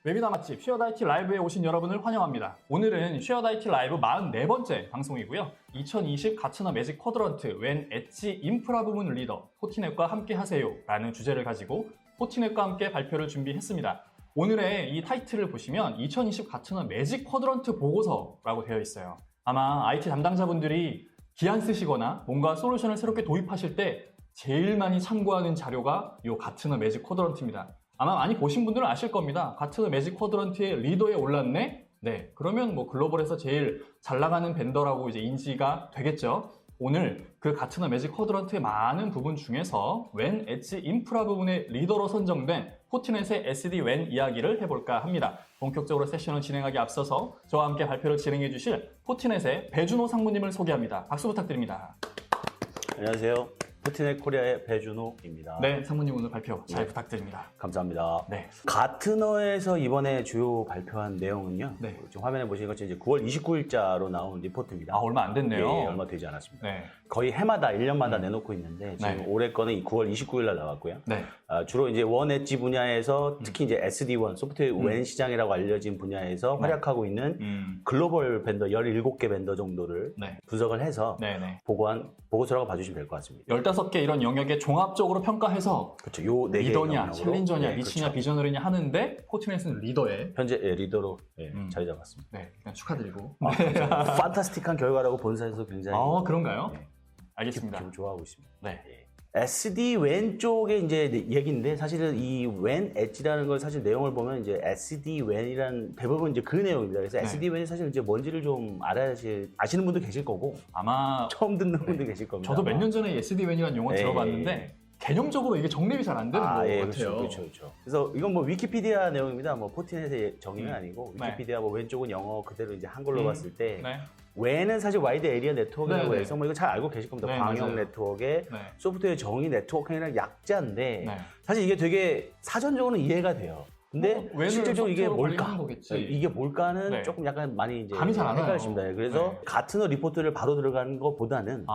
웨비나 맛집 쉐어다이티 라이브에 오신 여러분을 환영합니다. 오늘은 쉐어다이티 라이브 44번째 방송이고요. 2020 가츠너 매직 쿼드런트 웬 엣지 인프라 부문 리더 포티넷과 함께 하세요 라는 주제를 가지고 포티넷과 함께 발표를 준비했습니다. 오늘의 이 타이틀을 보시면 2020 가츠너 매직 쿼드런트 보고서라고 되어 있어요. 아마 IT 담당자분들이 기한 쓰시거나 뭔가 솔루션을 새롭게 도입하실 때 제일 많이 참고하는 자료가 이 가츠너 매직 쿼드런트입니다. 아마 많이 보신 분들은 아실 겁니다. 가츠너 매직 쿼드런트의 리더에 올랐네? 네, 그러면 뭐 글로벌에서 제일 잘 나가는 벤더라고 이제 인지가 되겠죠. 오늘 그 가츠너 매직 쿼드런트의 많은 부분 중에서 웬 엣지 인프라 부분의 리더로 선정된 포티넷의 SD-WAN 이야기를 해볼까 합니다. 본격적으로 세션을 진행하기 앞서서 저와 함께 발표를 진행해 주실 포티넷의 배준호 상무님을 소개합니다. 박수 부탁드립니다. 안녕하세요. 포티넷 코리아의 배준호입니다. 네, 상무님 오늘 발표 잘 부탁드립니다. 감사합니다. 네. 가트너에서 이번에 주요 발표한 내용은요. 네. 지금 화면에 보시는 것처럼 이제 9월 29일자로 나온 리포트입니다. 아, 얼마 안 됐네요. 예, 얼마 되지 않았습니다. 네. 거의 해마다 1년마다 내놓고 있는데 지금 네. 올해 거는 9월 29일 날 나왔고요. 네. 주로 이제 원 엣지 분야에서 특히 이제 SD-WAN, 소프트웨어 웬 시장이라고 알려진 분야에서 활약하고 있는 글로벌 벤더 17개 벤더 정도를 네. 분석을 해서 네네. 보고한 보고서라고 봐주시면 될 것 같습니다. 15개 이런 영역에 종합적으로 평가해서 그렇죠. 요 4개 리더냐, 챌린저냐, 네, 니치냐, 그렇죠. 비저너리냐 하는데 포티넷은 리더에 현재 리더로 자리 잡았습니다. 네, 그냥 축하드리고. 판타스틱한 결과라고 본사에서 굉장히 그런가요? 네, 알겠습니다. 기분 좋아하고 있습니다. 네. SD-WAN 쪽의 이제 얘기인데 사실은 이 WAN 엣지라는 걸 사실 내용을 보면 이제 SD-WAN이란 대부분 이제 그 내용입니다. 그래서 네. SD-WAN이 사실 이제 뭔지를 좀 아시는 분도 계실 거고 아마 처음 듣는 분도 계실 겁니다. 저도 몇 년 전에 SD-WAN이라는 용어 네. 들어봤는데 개념적으로 이게 정립이 잘 안 되는 것 같아요. 그렇죠. 그래서 이건 뭐 위키피디아 내용입니다. 뭐 포티넷의 정의는 아니고 위키피디아 뭐 왼쪽은 영어 그대로 이제 한글로 봤을 때 네. 웬은 사실 와이드 에리어 네트워크라고 네, 해서 뭐 이거 잘 알고 계실 겁니다. 네, 광역 맞아요. 네트워크의 네. 소프트웨어 정의 네트워크라는 약자인데 네. 사실 이게 되게 사전적으로는 이해가 돼요. 근데 웬을 실질적으로 이게 소프트웨어로 뭘까? 관리하는 거겠지. 이게 뭘까는 네. 조금 약간 많이 이제 감이 잘 안 와요. 헷갈리십니다. 그래서 네. 가트너 리포트를 바로 들어가는 것보다는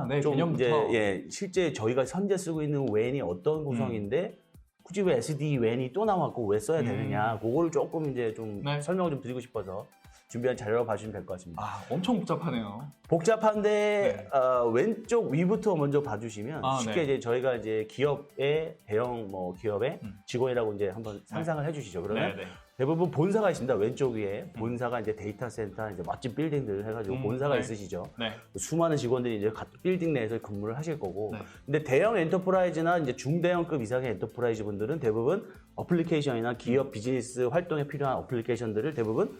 네, 좀 개념부터. 이제 실제 저희가 현재 쓰고 있는 웬이 어떤 구성인데 굳이 왜 SD-WAN이 또 나왔고 왜 써야 되느냐 그거를 조금 이제 좀 네. 설명을 좀 드리고 싶어서 준비한 자료로 봐주시면 될 것 같습니다. 엄청 복잡하네요. 복잡한데 왼쪽 위부터 먼저 봐주시면 쉽게 네. 이제 저희가 이제 기업의 대형 뭐 기업의 직원이라고 이제 한번 상상을 해주시죠. 그러면 네. 대부분 본사가 있습니다. 왼쪽 위에 본사가 이제 데이터 센터, 이제 멋진 빌딩들 해가지고 본사가 네. 있으시죠. 네. 수많은 직원들이 이제 빌딩 내에서 근무를 하실 거고. 네. 근데 대형 엔터프라이즈나 이제 중대형급 이상의 엔터프라이즈 분들은 대부분 어플리케이션이나 기업 비즈니스 활동에 필요한 어플리케이션들을 대부분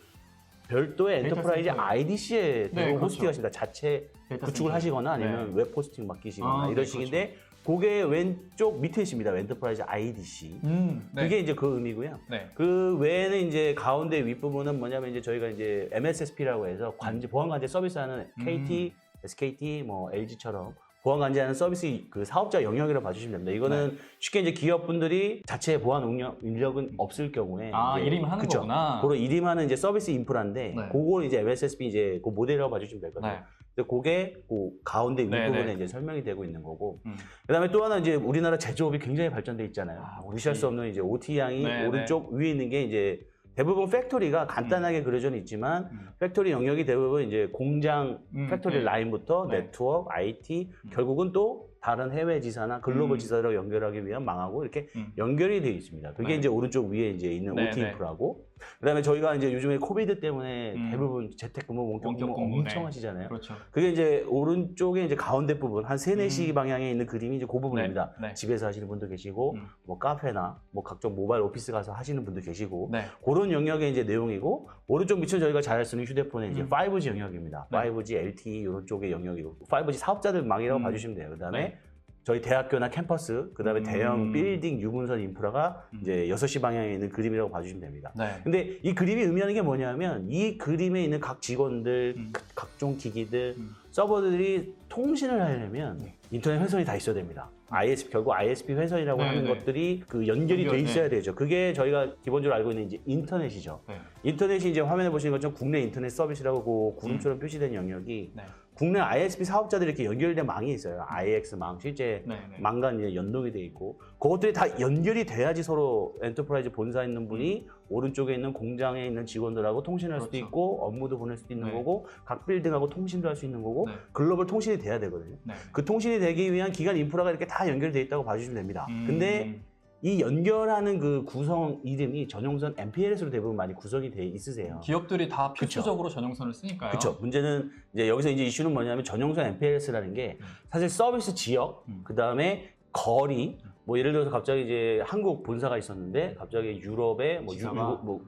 별도의 데이터 엔터프라이즈 센터. IDC에 대부분 그렇죠. 호스팅하십니다. 자체 데이터 구축을 센터. 하시거나 아니면 네. 웹 호스팅 맡기시거나 네, 이런 식인데 그게 왼쪽 밑에 있습니다. 엔터프라이즈 IDC. 네. 그게 이제 그 의미고요. 네. 그 외에는 이제 가운데 윗부분은 뭐냐면 이제 저희가 이제 MSSP라고 해서 보안 관제 서비스하는 KT, SKT, 뭐 LG처럼 보안 관제하는 서비스 그 사업자 영역이라고 봐주시면 됩니다. 이거는 쉽게 이제 기업분들이 자체 보안 인력은 없을 경우에 이제 일임하는 그쵸? 거구나. 그로 일임하는 이제 서비스 인프라인데 네. 그걸 이제 MSSP 이제 그 모델이라고 봐주시면 될 것 같아요. 네. 근데 그게 그 가운데 네, 윗부분에 네. 이제 설명이 되고 있는 거고. 음. 그다음에 또 하나 이제 우리나라 제조업이 굉장히 발전돼 있잖아요. 무시할 수 없는 이제 OT 양이 네, 오른쪽 위에 있는 게 이제 대부분 팩토리가 간단하게 그려져 있지만 팩토리 영역이 대부분 이제 공장 팩토리 네. 라인부터 네. 네트워크, IT 결국은 또 다른 해외 지사나 글로벌 지사로 연결하기 위한 망하고 이렇게 연결이 되어 있습니다. 그게 네. 이제 오른쪽 위에 이제 있는 네, OT 네. 인프라고. 그다음에 저희가 이제 요즘에 코비드 때문에 대부분 재택근무, 원격 근무 원격근무, 엄청 네. 하시잖아요. 그렇죠. 그게 이제 오른쪽에 이제 가운데 부분 한 3, 4시 방향에 있는 그림이 이제 그 부분입니다. 네. 집에서 하시는 분도 계시고 뭐 카페나 뭐 각종 모바일 오피스 가서 하시는 분도 계시고 네. 그런 영역의 이제 내용이고 오른쪽 밑은 저희가 잘 쓰는 휴대폰의 이제 5G 영역입니다. 네. 5G, LTE 이런 쪽의 영역이고 5G 사업자들 망이라고 봐주시면 돼요. 그다음에 네. 저희 대학교나 캠퍼스, 그 다음에 대형 빌딩 유분선 인프라가 이제 6시 방향에 있는 그림이라고 봐주시면 됩니다. 네. 근데 이 그림이 의미하는 게 뭐냐면 이 그림에 있는 각 직원들, 각종 기기들, 서버들이 통신을 하려면 인터넷 회선이 다 있어야 됩니다. 결국 ISP 회선이라고 네, 하는 네. 것들이 그 연결이 돼 있어야 네. 되죠. 그게 저희가 기본적으로 알고 있는 이제 인터넷이죠. 네. 인터넷이 이제 화면에 보시는 것처럼 국내 인터넷 서비스라고 그 구름처럼 표시된 영역이 네. 국내 ISP 사업자들이 이렇게 연결된 망이 있어요. IX 망, 실제 네, 네. 망과 이제 연동이 돼 있고 그것들이 다 연결이 돼야지 서로 엔터프라이즈 본사에 있는 분이 오른쪽에 있는 공장에 있는 직원들하고 통신할 수도 그렇죠. 있고 업무도 보낼 수도 있는 네. 거고 각 빌딩하고 통신도 할 수 있는 거고 네. 글로벌 통신이 돼야 되거든요. 네. 그 통신이 되기 위한 기간 인프라가 이렇게 다 연결돼 있다고 봐주시면 됩니다. 음. 근데 이 연결하는 그 구성 이름이 전용선 MPLS로 대부분 많이 구성이 돼 있으세요. 기업들이 다 필수적으로 전용선을 쓰니까요. 그렇죠. 문제는 이제 여기서 이제 이슈는 뭐냐면 전용선 MPLS라는 게 사실 서비스 지역, 그 다음에 거리, 뭐 예를 들어서 갑자기 이제 한국 본사가 있었는데 갑자기 유럽에 뭐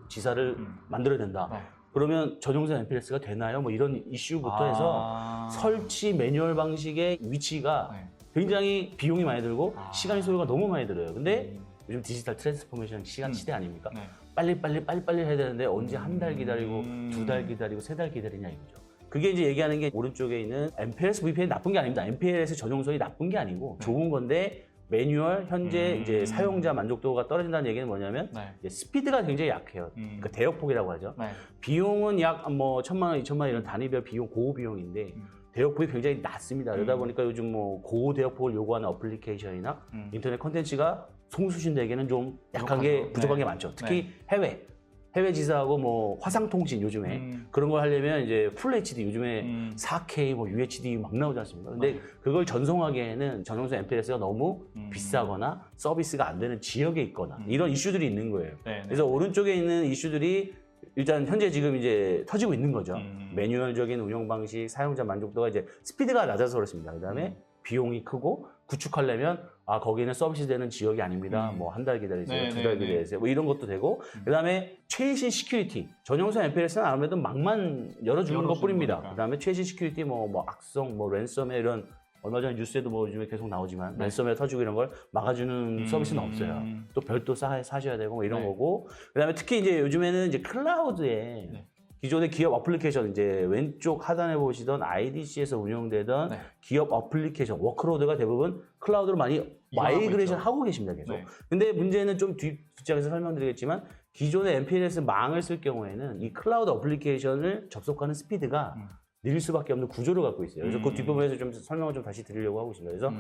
지사를 만들어야 된다. 네. 그러면 전용선 MPLS가 되나요? 뭐 이런 이슈부터 해서 설치 매뉴얼 방식의 위치가 네. 굉장히 비용이 많이 들고 시간이 소요가 너무 많이 들어요. 근데 요즘 디지털 트랜스포메이션 시간 시대 아닙니까? 네. 빨리 해야 되는데 언제 한 달 기다리고 2달 기다리고 3달 기다리냐 이거죠. 그게 이제 얘기하는 게 오른쪽에 있는 MPLS VPN이 나쁜 게 아닙니다. MPLS 전용선이 나쁜 게 아니고 좋은 건데 매뉴얼 현재 이제 사용자 만족도가 떨어진다는 얘기는 뭐냐면 네. 이제 스피드가 굉장히 약해요. 그러니까 대역폭이라고 하죠. 네. 비용은 약 뭐 1,000만 원, 2,000만 원 이런 단위별 비용 고비용인데 대역폭이 굉장히 낮습니다. 그러다 보니까 요즘 뭐 고대역폭을 요구하는 어플리케이션이나 인터넷 콘텐츠가 송수신되기는 좀 약한 게 부족한 게 많죠. 특히 해외 지사하고 뭐 화상통신 요즘에 그런 걸 하려면 이제 풀 HD 요즘에 4K 뭐 UHD 막 나오지 않습니까? 근데 그걸 전송하기에는 전용선 MPLS가 너무 비싸거나 서비스가 안 되는 지역에 있거나 이런 이슈들이 있는 거예요. 네, 네. 그래서 오른쪽에 있는 이슈들이 일단 현재 지금 이제 터지고 있는 거죠. 매뉴얼적인 운영 방식, 사용자 만족도가 이제 스피드가 낮아서 그렇습니다. 그다음에 비용이 크고 구축하려면 거기는 서비스 되는 지역이 아닙니다. 뭐 한 달 기다리세요, 네, 2달 네, 기다리세요. 뭐 이런 것도 되고 그다음에 최신 시큐리티. 전용선 MPLS는 아무래도 망만 열어주는 것뿐입니다. 거니까. 그다음에 최신 시큐리티 뭐 악성, 뭐 랜섬웨어 이런 얼마 전에 뉴스에도 뭐 요즘에 계속 나오지만 랜섬웨어 터지고 이런 걸 막아주는 서비스는 없어요. 또 별도 사셔야 되고 뭐 이런 네. 거고 그다음에 특히 이제 요즘에는 이제 클라우드에 기존의 기업 어플리케이션 이제 왼쪽 하단에 보시던 IDC에서 운영되던 기업 어플리케이션 워크로드가 대부분 클라우드로 많이 마이그레이션 하고 계십니다 계속. 근데 문제는 좀 뒷장에서 설명드리겠지만 기존의 MPLS 망을 쓸 경우에는 이 클라우드 어플리케이션을 접속하는 스피드가 느릴 수밖에 없는 구조를 갖고 있어요. 그래서 그 뒷부분에서 좀 설명을 좀 다시 드리려고 하고 있습니다. 그래서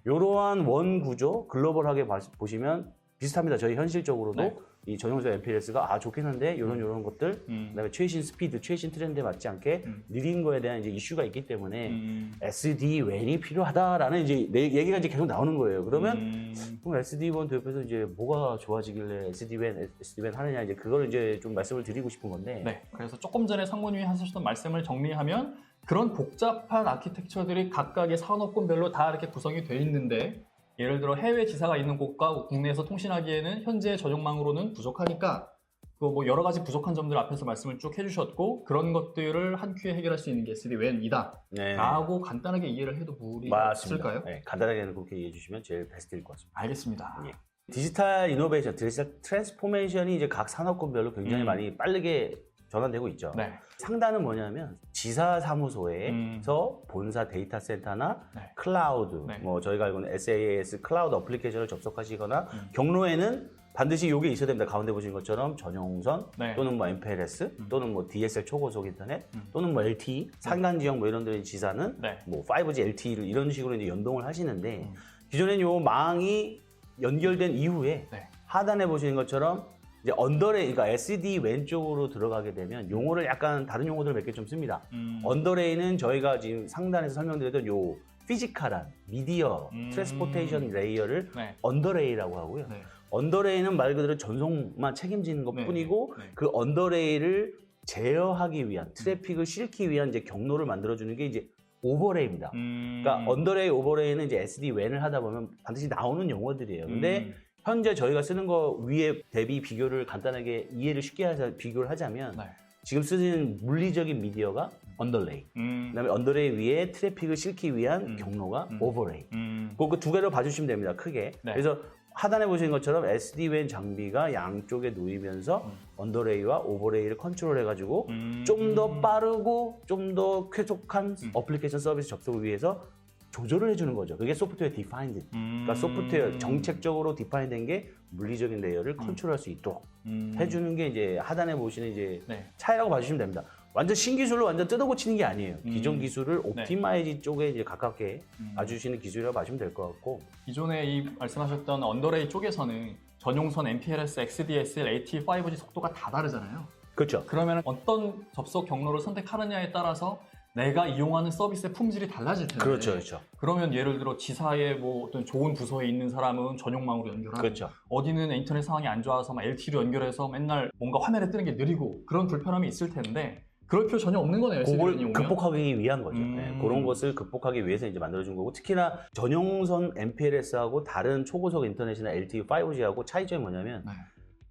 이러한 원 구조 글로벌하게 보시면 비슷합니다. 저희 현실적으로도 이 전용선 MPLS가 좋긴 한데 이런 것들 그다음에 최신 스피드, 최신 트렌드에 맞지 않게 느린 거에 대한 이제 이슈가 있기 때문에 SD-WAN이 필요하다라는 이제 얘기가 이제 계속 나오는 거예요. 그러면 그럼 SD-WAN 도입해서 이제 뭐가 좋아지길래 SD-WAN 하느냐 이제 그걸 이제 좀 말씀을 드리고 싶은 건데. 네. 그래서 조금 전에 상무님이 하셨던 말씀을 정리하면 그런 복잡한 아키텍처들이 각각의 산업군별로 다 이렇게 구성이 돼 있는데 예를 들어 해외 지사가 있는 곳과 국내에서 통신하기에는 현재 전용망으로는 부족하니까 그 뭐 여러 가지 부족한 점들 앞에서 말씀을 쭉 해주셨고 그런 것들을 한 큐에 해결할 수 있는 게 SD-WAN이다 라고 간단하게 이해를 해도 무리가 없을까요? 네, 간단하게는 그렇게 이해해 주시면 제일 베스트일 것 같습니다. 알겠습니다. 디지털 이노베이션, 디지털 트랜스포메이션이 이제 각 산업군별로 굉장히 많이 빠르게 전환되고 있죠. 네. 상단은 뭐냐면 지사 사무소에서 본사 데이터 센터나 클라우드, 뭐 저희가 알고 있는 SaaS 클라우드 어플리케이션을 접속하시거나 경로에는 반드시 이게 있어야 됩니다. 가운데 보신 것처럼 전용선 또는 뭐 MPLS 또는 뭐 DSL 초고속 인터넷 또는 뭐 LTE 산간 지역 뭐 이런 데의 지사는 뭐 5G, LTE를 이런 식으로 이제 연동을 하시는데 기존엔 요 망이 연결된 이후에 하단에 보시는 것처럼 이제 언더레이, 그러니까 SD-WAN 쪽으로 들어가게 되면 용어를 약간 다른 용어들을 몇 개 좀 씁니다. 언더레이는 저희가 지금 상단에서 설명드렸던 요 피지컬한 미디어 트랜스포테이션 레이어를 언더레이라고 하고요. 언더레이는 말 그대로 전송만 책임지는 것 뿐이고 그 언더레이를 제어하기 위한 트래픽을 싣기 위한 이제 경로를 만들어주는 게 이제 오버레이입니다. 그러니까 언더레이, 오버레이는 이제 SD-WAN을 하다 보면 반드시 나오는 용어들이에요. 근데 현재 저희가 쓰는 거 위에 대비 비교를 간단하게 이해를 쉽게 해서 비교를 하자면 지금 쓰는 물리적인 미디어가 언더레이, 그다음에 언더레이 위에 트래픽을 싣기 위한 경로가 오버레이. 그 두 개로 봐주시면 됩니다. 크게. 그래서 하단에 보시는 것처럼 SD-WAN 장비가 양쪽에 놓이면서 언더레이와 오버레이를 컨트롤해가지고 좀 더 빠르고 좀 더 쾌속한 어플리케이션 서비스 접속을 위해서 조절을 해주는 거죠. 그게 소프트웨어 디파인드. 그러니까 소프트웨어 정책적으로 디파인된 게 물리적인 레이어를 컨트롤할 수 있도록 해주는 게 이제 하단에 보시는 이제 차이라고 봐주시면 됩니다. 완전 신기술로 완전 뜯어고치는 게 아니에요. 기존 기술을 네. 옵티마이즈 쪽에 이제 가깝게 봐주시는 기술이라고 봐주면 될 것 같고. 기존에 이 말씀하셨던 언더레이 쪽에서는 전용선 MPLS, XDSL, AT, 5G 속도가 다 다르잖아요. 그렇죠. 그러면 어떤 접속 경로를 선택하느냐에 따라서 내가 이용하는 서비스의 품질이 달라질 텐데. 그렇죠, 그렇죠. 그러면 예를 들어 지사의 뭐 어떤 좋은 부서에 있는 사람은 전용망으로 연결하고 그렇죠. 어디는 인터넷 상황이 안 좋아서 막 LTE로 연결해서 맨날 뭔가 화면에 뜨는 게 느리고 그런 불편함이 있을 텐데 그럴 필요 전혀 없는 거네요. 그걸 SDN이 오면. 극복하기 위한 거죠. 네, 그런 것을 극복하기 위해서 이제 만들어준 거고, 특히나 전용선 MPLS하고 다른 초고속 인터넷이나 LTE 5G하고 차이점이 뭐냐면 네.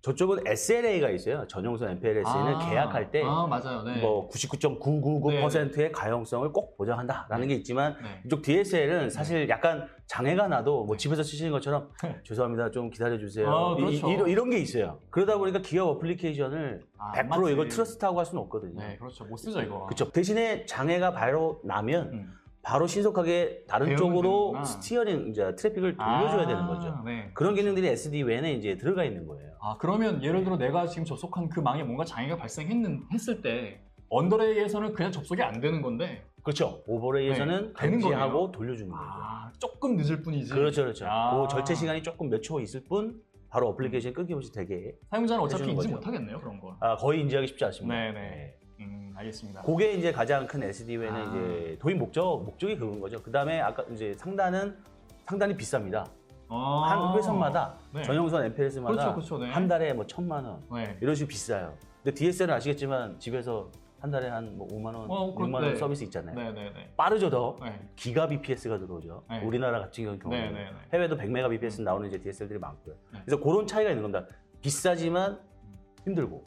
저쪽은 SLA가 있어요. 전용선 MPLS는 계약할 때 맞아요. 네. 뭐 99.999%의 가용성을 꼭 보장한다라는 게 있지만 네. 이쪽 DSL은 사실 약간 장애가 나도 뭐 집에서 쓰시는 것처럼 죄송합니다, 좀 기다려주세요. 그렇죠. 이런 게 있어요. 그러다 보니까 기업 어플리케이션을 안 100% 이걸 맞지. 트러스트하고 할 수는 없거든요. 네, 그렇죠. 못 쓰죠 이거. 그렇죠. 대신에 장애가 바로 나면 바로 신속하게 다른 배우면 쪽으로 되는구나. 스티어링, 이제 트래픽을 돌려줘야 되는 거죠. 네. 그런 기능들이 SD-WAN에 이제 들어가 있는 거예요. 그러면 예를 들어 내가 지금 접속한 그 망에 뭔가 장애가 발생했을 때 언더레이에서는 그냥 접속이 안 되는 건데 그렇죠. 오버레이에서는 되는 감지하고 거네요? 돌려주는 거죠. 조금 늦을 뿐이지. 그렇죠, 그렇죠. 그 절체 시간이 조금 몇 초 있을 뿐 바로 어플리케이션 끊김없이 되게 사용자는 어차피 해주는 인지 거죠. 못하겠네요 그런 거. 거의 인지하기 쉽지 않습니다. 네네. 알겠습니다. 그게 이제 가장 큰 SD-WAN의 이제 도입 목적이 그건 거죠. 그 다음에 아까 이제 상단이 비쌉니다. 한 회선마다 네. 전용선 MPLS마다 그렇죠, 네. 한 달에 뭐 1,000만 원 네. 이런 식으로 비싸요. 근데 DSL은 아시겠지만 집에서 한 달에 한 뭐 5만 원, 6만 원 네. 서비스 있잖아요. 네네네. 빠르죠 더. 네. 기가 BPS가 들어오죠. 네. 우리나라 같은 경우는 네네네. 해외도 100메가 BPS 나오는 이제 DSL들이 많고요. 네. 그래서 그런 차이가 있는 겁니다. 비싸지만 힘들고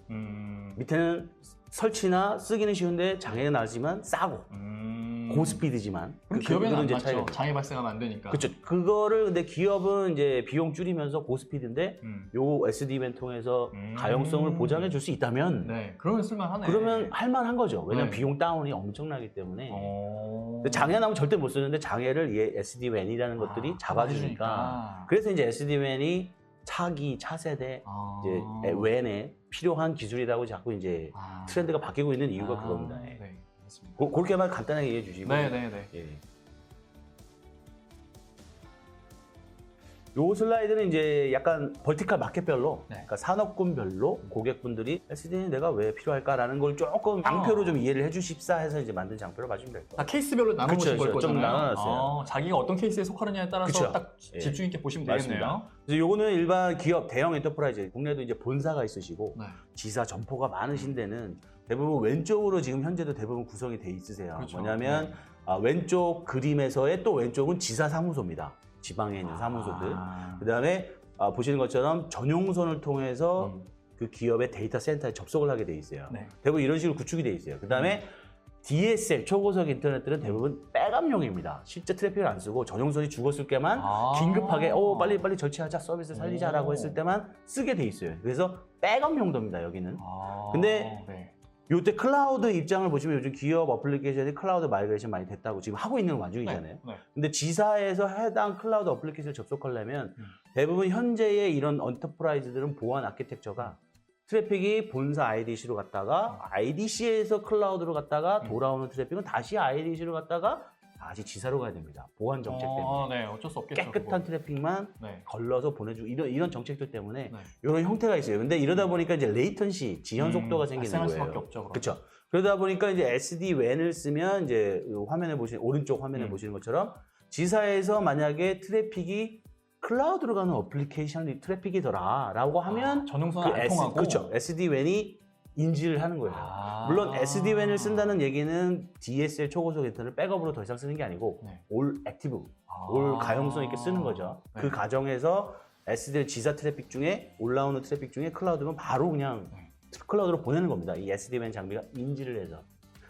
밑에는 설치나 쓰기는 쉬운데 장애가 나지만 싸고 고스피드지만 그럼 기업에는 안 이제 맞죠. 차이가 장애 발생하면 안 되니까. 그렇죠. 그거를 근데 기업은 이제 비용 줄이면서 고스피드인데 요 SD-WAN 통해서 가용성을 보장해 줄 수 있다면 네, 그러면 쓸만하네. 그러면 할만한 거죠. 왜냐면 네. 비용 다운이 엄청나기 때문에. 근데 장애 나면 절대 못 쓰는데 장애를 이 SD-WAN이라는 것들이 잡아주니까. 그래서 이제 SD-WAN이 차기, 차세대 이제 WAN에 필요한 기술이라고 자꾸 이제 트렌드가 바뀌고 있는 이유가 그겁니다. 예. 네, 알겠습니다. 그렇게만 간단하게 이해해 주시고. 네네네. 예. 요 슬라이드는 이제 약간 벌티컬 마켓별로, 그러니까 산업군별로 고객분들이 SD는 내가 왜 필요할까라는 걸 조금 장표로 좀 이해를 해주십사 해서 이제 만든 장표로 봐주시면 될 거예요. 케이스별로 나눠보신 걸 그쵸, 좀 거잖아요. 나눠놨어요. 자기가 어떤 케이스에 속하느냐에 따라서 그쵸. 딱 예. 집중 있게 보시면 맞습니다. 되겠네요. 그래서 요거는 일반 기업, 대형 엔터프라이즈, 국내도 이제 본사가 있으시고 네. 지사 점포가 많으신 데는 대부분 왼쪽으로 지금 현재도 대부분 구성이 돼 있으세요. 그렇죠. 뭐냐면 왼쪽 그림에서의 또 왼쪽은 지사 사무소입니다. 지방에 있는 사무소들. 그 다음에 보시는 것처럼 전용선을 통해서 그 기업의 데이터 센터에 접속을 하게 돼 있어요. 네. 대부분 이런 식으로 구축이 돼 있어요. 그 다음에 DSL, 초고속 인터넷들은 대부분 백업용입니다. 실제 트래픽을 안 쓰고 전용선이 죽었을 때만 긴급하게 빨리 절취하자, 서비스 살리자라고 했을 때만 쓰게 돼 있어요. 그래서 백업 용도입니다, 여기는. 근데 네. 요때 클라우드 입장을 보시면 요즘 기업 어플리케이션이 클라우드 마이그레이션 많이 됐다고 지금 하고 있는 와중이잖아요. 네. 근데 지사에서 해당 클라우드 어플리케이션을 접속하려면 대부분 현재의 이런 엔터프라이즈들은 보안 아키텍처가 트래픽이 본사 IDC로 갔다가 IDC에서 클라우드로 갔다가 돌아오는 트래픽은 다시 IDC로 갔다가 다시 지사로 가야 됩니다. 보안 정책 때문에. 네, 어쩔 수 없겠죠. 깨끗한 트래픽만 네. 걸러서 보내주고 이런 정책들 때문에 네. 이런 형태가 있어요. 근데 이러다 보니까 이제 레이턴시, 지연 속도가 생기는 발생할 거예요. 수밖에 없죠. 그렇죠. 그러다 보니까 이제 SD-WAN을 쓰면 이제 화면에 보시는 오른쪽 화면에 보시는 것처럼 지사에서 만약에 트래픽이 클라우드로 가는 어플리케이션 트래픽이더라라고 하면 전용선 안 통하고 그렇죠. SD-WAN이 인지를 하는 거예요. 물론 SD-WAN을 쓴다는 얘기는 DSL 초고속 인터넷 백업으로 더 이상 쓰는 게 아니고 올 액티브, 올 가용성 있게 쓰는 거죠. 네. 그 과정에서 SD 지사 트래픽 중에 올라오는 트래픽 중에 클라우드면 바로 그냥 클라우드로 보내는 겁니다. 이 SD-WAN 장비가 인지를 해서.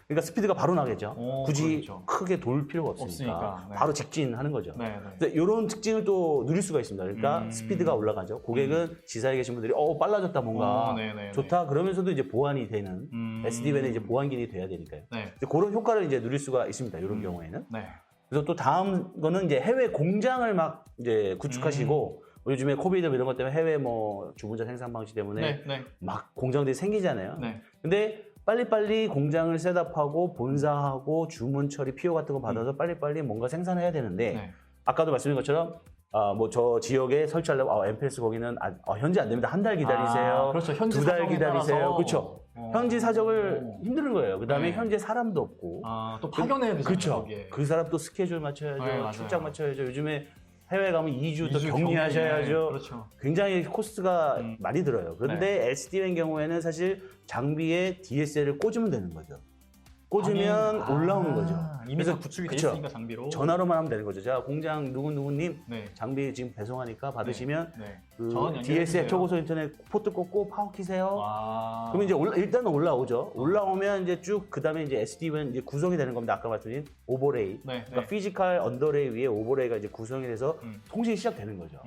그러니까 스피드가 바로 나겠죠. 굳이 그렇죠. 크게 돌 필요가 없으니까 네. 바로 직진하는 거죠. 네. 이런 특징을 또 누릴 수가 있습니다. 그러니까 스피드가 올라가죠. 고객은 지사에 계신 분들이 빨라졌다 뭔가 좋다 그러면서도 이제 보안이 되는 SD-WAN에 이제 보안 기능이 돼야 되니까요. 네. 그런 효과를 이제 누릴 수가 있습니다. 이런 경우에는. 네. 그래서 또 다음 거는 이제 해외 공장을 막 이제 구축하시고 요즘에 코비드 이런 것 때문에 해외 뭐 주분자 생산 방식 때문에 막 공장들이 생기잖아요. 네. 근데 빨리빨리 공장을 셋업하고 본사하고 주문 처리, PO 같은 거 받아서 빨리빨리 뭔가 생산해야 되는데 네. 아까도 말씀드린 것처럼 뭐 저 지역에 설치하려고 MPS 거기는 현재 안 됩니다. 한 달 기다리세요. 그렇죠. 현지 2달 사정에 기다리세요. 따라서. 그렇죠. 현지 사정을 힘든 거예요. 그다음에 네. 현재 사람도 없고. 또 파견해야 되잖아요. 그렇죠. 거기에. 그 사람 또 스케줄 맞춰야죠. 네, 맞아요. 출장 맞춰야죠. 요즘에 해외 가면 2주 더 2주 격리하셔야죠. 그렇죠. 굉장히 코스트가 많이 들어요. 그런데 SDN 경우에는 사실 장비에 DSL을 꽂으면 되는 거죠. 꽂으면 올라오는 거죠. 이미 다 구축이 돼 그쵸. 있으니까 장비로. 전화로만 하면 되는 거죠. 자, 공장 누구누구님 네. 장비 지금 배송하니까 받으시면 네. 그 전원 연결해 DSL 주세요. 초고속 인터넷 포트 꽂고 파워 키세요. 그럼 이제 일단은 올라오죠. 올라오면 이제 쭉 그다음에 이제 SDN 이제 구성이 되는 겁니다. 아까 말씀드린 오버레이. 네. 그러니까 피지컬 언더레이 위에 오버레이가 이제 구성이 돼서 통신이 시작되는 거죠.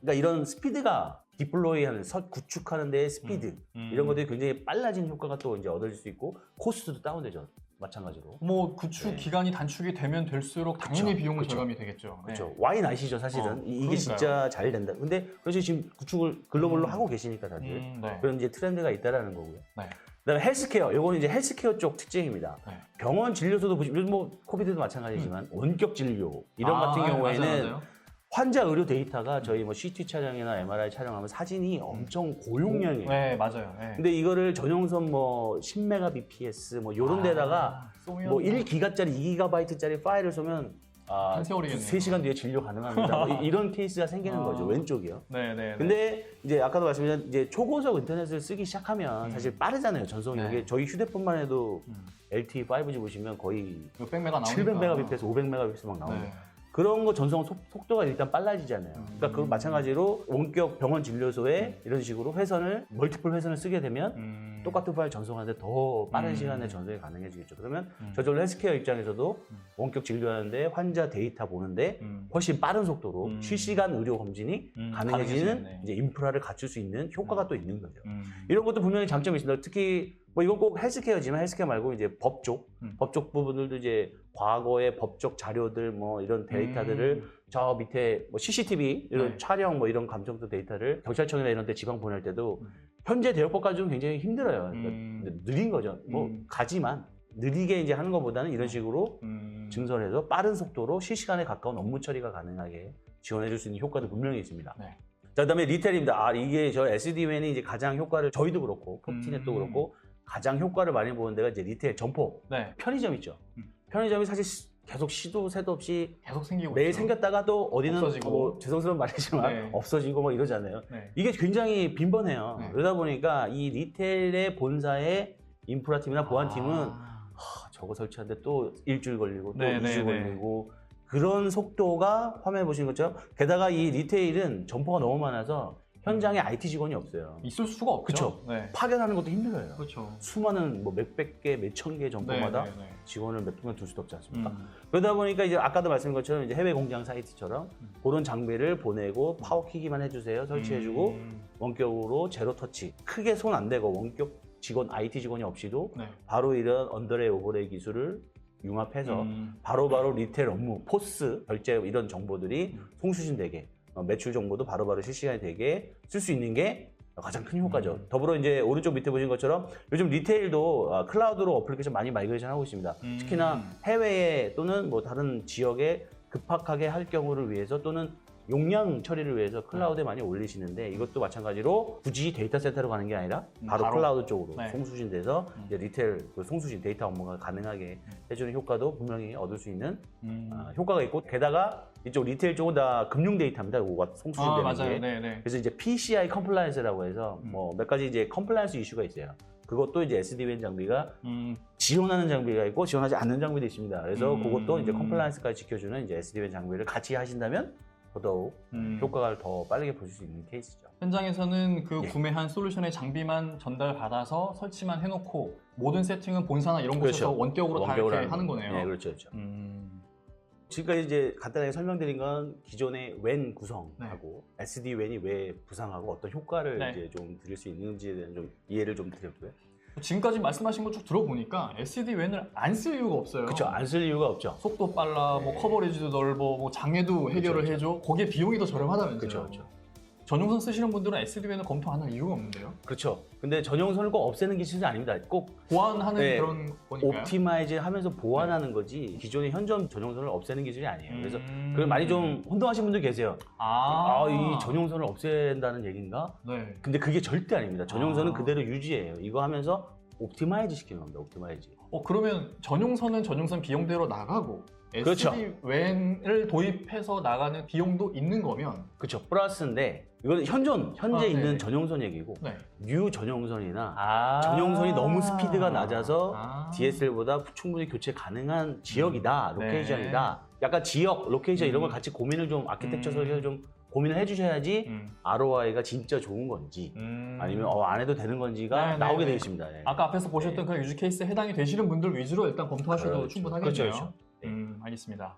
그러니까 이런 스피드가 디플로이하는 구축하는 데의 스피드 이런 것들이 굉장히 빨라진 효과가 또 이제 얻어질 수 있고 코스트도 다운되죠. 마찬가지로. 뭐 구축 네. 기간이 단축이 되면 될수록 당연히 그쵸, 비용은 그쵸. 절감이 되겠죠. 그렇죠. 와인 아시죠, 사실은. 이게 그러니까요. 진짜 잘 된다. 근데 그래서 지금 구축을 글로벌로 하고 계시니까 다들 네. 그런 이제 트렌드가 있다라는 거고요. 네. 그다음에 헬스케어, 요거는 이제 헬스케어 쪽 특징입니다. 네. 병원 진료소도 보시면 요즘 뭐 코비드도 마찬가지지만 원격 진료 이런 같은 경우에는 맞아요. 환자 의료 데이터가 저희 뭐 CT 촬영이나 MRI 촬영하면 사진이 엄청 고용량이에요. 네, 맞아요. 네. 근데 이거를 전용선 뭐 10mbps 뭐 요런 데다가 쏘면 뭐 1기가짜리 2GB짜리 파일을 쏘면 한 세월이겠네요. 3시간 뒤에 진료 가능합니다. 뭐 이런 케이스가 생기는 거죠. 왼쪽이요. 네. 근데 이제 아까도 말씀드린 이제 초고속 인터넷을 쓰기 시작하면 사실 빠르잖아요. 전송이. 네. 이게 저희 휴대폰만 해도 LTE 5G 보시면 거의 600메가 나오니까 700mbps, 500mbps 막 나옵니다. 네. 그런 거 전송 속도가 일단 빨라지잖아요. 그러니까 그 마찬가지로 원격 병원 진료소에 이런 식으로 멀티플 회선을 쓰게 되면 똑같은 파일 전송하는데 더 빠른 시간에 전송이 가능해지겠죠. 그러면 저절로 헬스케어 입장에서도 원격 진료하는데 환자 데이터 보는데 훨씬 빠른 속도로 실시간 의료 검진이 가능해지는 가능해지겠네. 이제 인프라를 갖출 수 있는 효과가 또 있는 거죠. 이런 것도 분명히 장점이 있습니다. 특히 뭐 이건 꼭 헬스케어지만 헬스케어 말고 이제 법적 부분들도 이제 과거의 법적 자료들 뭐 이런 데이터들을 저 밑에 뭐 CCTV 이런 네. 촬영 뭐 이런 감정도 데이터를 경찰청이나 이런 데 지방 보낼 때도 현재 대역법 가지고는 굉장히 힘들어요. 그러니까 느린 거죠. 뭐 가지만 느리게 이제 하는 것보다는 이런 식으로 증설해서 빠른 속도로 실시간에 가까운 업무 처리가 가능하게 지원해줄 수 있는 효과도 분명히 있습니다. 네. 자, 그다음에 리테일입니다. 이게 저 SD-WAN이 이제 가장 효과를 저희도 그렇고 컵티넷도 그렇고 가장 효과를 많이 보는 데가 이제 리테일 점포 네. 편의점 있죠. 편의점이 사실 계속 시도 새도 없이 계속 생기고 매일 있죠. 생겼다가 또 어디는 없어지고. 뭐 죄송스러운 말이지만 네. 없어지고 뭐 이러잖아요. 네. 이게 굉장히 빈번해요. 네. 그러다 보니까 이 리테일의 본사의 인프라팀이나 보안팀은 아. 저거 설치하는데 또 일주일 걸리고 또 네, 2주 네, 네. 걸리고 그런 속도가 화면에 보시는 것처럼 게다가 이 리테일은 점포가 너무 많아서 현장에 IT 직원이 없어요. 있을 수가 없죠. 그쵸. 네. 파견하는 것도 힘들어요. 그렇죠. 수많은 뭐 몇백 개, 몇천 개 점포마다 네. 직원을 몇 분간 둘 수도 없지 않습니까? 그러다 보니까 이제 아까도 말씀드린 것처럼 이제 해외 공장 사이트처럼 그런 장비를 보내고 파워키기만 해주세요, 설치해주고 원격으로 제로 터치, 크게 손 안 대고 원격 직원, IT 직원이 없이도 네. 바로 이런 언더레이 오버레이 기술을 융합해서 바로바로 리테일 업무, 포스, 결제 이런 정보들이 송수신 되게 매출 정보도 바로바로 실시간이 되게 쓸 수 있는 게 가장 큰 효과죠. 더불어 이제 오른쪽 밑에 보신 것처럼 요즘 리테일도 클라우드로 어플리케이션 많이 마이그레이션 하고 있습니다. 특히나 해외에 또는 뭐 다른 지역에 급박하게 할 경우를 위해서 또는 용량 처리를 위해서 클라우드에 많이 올리시는데 이것도 마찬가지로 굳이 데이터 센터로 가는 게 아니라 바로 클라우드 쪽으로 네. 송수신돼서 이제 리테일 그 송수신 데이터 업무가 가능하게 해주는 효과도 분명히 얻을 수 있는 효과가 있고 게다가 이쪽 리테일 쪽은 다 금융 데이터입니다. 이거가 송수신되는 맞아요. 게. 네. 그래서 이제 PCI 컴플라이언스라고 해서 뭐 몇 가지 이제 컴플라이언스 이슈가 있어요. 그것도 이제 SD-WAN 장비가 지원하는 장비가 있고 지원하지 않는 장비도 있습니다. 그래서 그것도 이제 컴플라이언스까지 지켜주는 이제 SD-WAN 장비를 같이 하신다면 더더욱 효과를 더 빠르게 보실 수 있는 케이스죠. 현장에서는 그 구매한 솔루션의 장비만 전달받아서 설치만 해놓고 모든 세팅은 본사나 이런 곳에서 그렇죠. 원격으로 다 이렇게 하는 거네요. 네, 그렇죠. 지금까지 이제 간단하게 설명드린 건 기존의 WAN 구성하고 SD-WAN이 왜 부상하고 어떤 효과를 네. 이제 좀 드릴 수 있는지에 대한 좀 이해를 좀 드렸고요. 지금까지 말씀하신 거 쭉 들어보니까 SD-WAN을 안 쓸 이유가 없어요. 그렇죠. 안 쓸 이유가 없죠. 속도 빨라, 뭐 커버리지도 넓어, 뭐 장애도 해결을 그쵸. 해줘. 거기에 비용이 더 저렴하다면서요. 그렇죠. 전용선 쓰시는 분들은 SDV는 검토 안 할 이유가 없는데요. 그렇죠. 근데 전용선을 꼭 없애는 기술이 아닙니다. 꼭 보완하는 네, 그런 거니까요. 옵티마이즈 하면서 보완하는 거지 기존의 현존 전용선을 없애는 기술이 아니에요. 그래서 그걸 많이 좀 혼동하시는 분들 계세요. 이 전용선을 없앤다는 얘기인가? 네. 근데 그게 절대 아닙니다. 전용선은 그대로 유지해요. 이거 하면서 옵티마이즈 시키는 겁니다. 옵티마이즈. 그러면 전용선은 전용선 비용대로 나가고 그렇죠. SDWAN을 도입해서 나가는 비용도 있는 거면 그렇죠. 플러스인데 이거는 현재 있는 네네. 전용선 얘기고 네. 뉴 전용선이나 전용선이 너무 스피드가 낮아서 DSL보다 충분히 교체 가능한 지역이다, 네. 로케이션이다. 약간 지역, 로케이션 이런 걸 같이 고민을 좀 아키텍처 설계를 좀 고민을 해주셔야지 ROI가 진짜 좋은 건지 아니면 안 해도 되는 건지가 네네네. 나오게 되어 있습니다. 네. 아까 앞에서 보셨던 그 유즈 케이스에 해당이 되시는 분들 위주로 일단 검토하셔도 그렇죠. 충분하겠네요. 그렇죠. 알겠습니다.